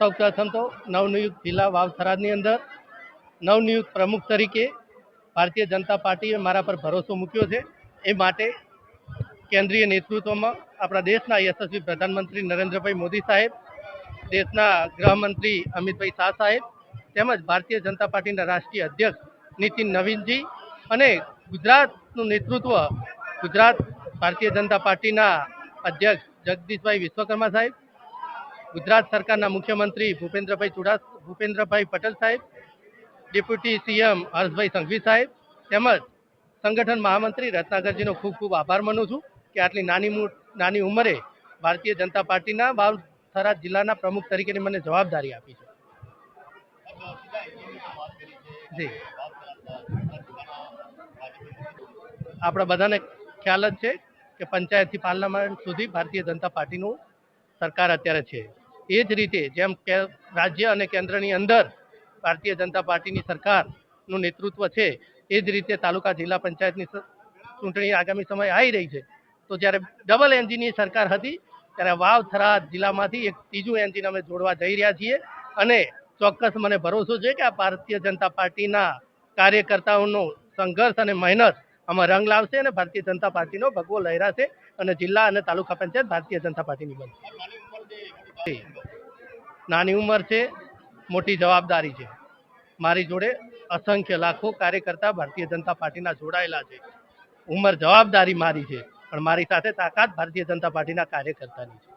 સૌ પ્રથમ તો નવનિયુક્ત જિલ્લા વાવ થરાદની અંદર નવનિયુક્ત પ્રમુખ તરીકે ભારતીય જનતા પાર્ટીએ મારા પર ભરોસો મૂક્યો છે. એ માટે કેન્દ્રીય નેતૃત્વમાં આપણા દેશના યશસ્વી પ્રધાનમંત્રી નરેન્દ્રભાઈ મોદી સાહેબ, દેશના ગૃહમંત્રી અમિતભાઈ શાહ સાહેબ તેમજ ભારતીય જનતા પાર્ટીના રાષ્ટ્રીય અધ્યક્ષ નીતિન નવીનજી અને ગુજરાતનું નેતૃત્વ ગુજરાત ભારતીય જનતા પાર્ટીના અધ્યક્ષ જગદીશભાઈ વિશ્વકર્મા સાહેબ, ગુજરાત સરકારના મુખ્યમંત્રી ભૂપેન્દ્રભાઈ પટેલ સાહેબ, ડેપ્યુટી સીએમ હર્ષભાઈ સંઘવી સાહેબ તેમજ સંગઠન મહામંત્રી રત્નાકરજીનો ખૂબ ખૂબ આભાર માનું છું કે આટલી નાની ઉંમરે ભારતીય જનતા પાર્ટીના વાવ થરાદ જિલ્લાના પ્રમુખ તરીકેની મને જવાબદારી આપી છે. જી આપણા બધાને ખ્યાલ જ છે કે પંચાયતથી પાર્લામેન્ટ સુધી ભારતીય જનતા પાર્ટીનું સરકાર અત્યારે છે. એ જ રીતે જેમ કે રાજ્ય અને કેન્દ્રની અંદર ભારતીય જનતા પાર્ટીની સરકારનું નેતૃત્વ છે, એ જ રીતે તાલુકા જિલ્લા પંચાયતની ચૂંટણી આગામી સમય આવી રહી છે. તો જ્યારે ડબલ એન્જિનની સરકાર હતી ત્યારે વાવ થરાદ જિલ્લામાંથી એક ત્રીજું એન્જિન અમે જોડવા જઈ રહ્યા છીએ અને ચોક્કસ મને ભરોસો છે કે આ ભારતીય જનતા પાર્ટીના કાર્યકર્તાઓનો સંઘર્ષ અને મહેનત આમાં રંગ લાવશે અને ભારતીય જનતા પાર્ટીનો ભગવો લહેરાશે અને જિલ્લા અને તાલુકા પંચાયત ભારતીય જનતા પાર્ટીની બનશે. નાની ઉંમર છે, મોટી જવાબદારી છે. મારી જોડે અસંખ્ય લાખો કાર્યકર્તા ભારતીય જનતા પાર્ટીના જોડાયેલા છે. ઉંમર જવાબદારી મારી છે, પણ મારી સાથે તાકાત ભારતીય જનતા પાર્ટીના કાર્યકર્તાની છે.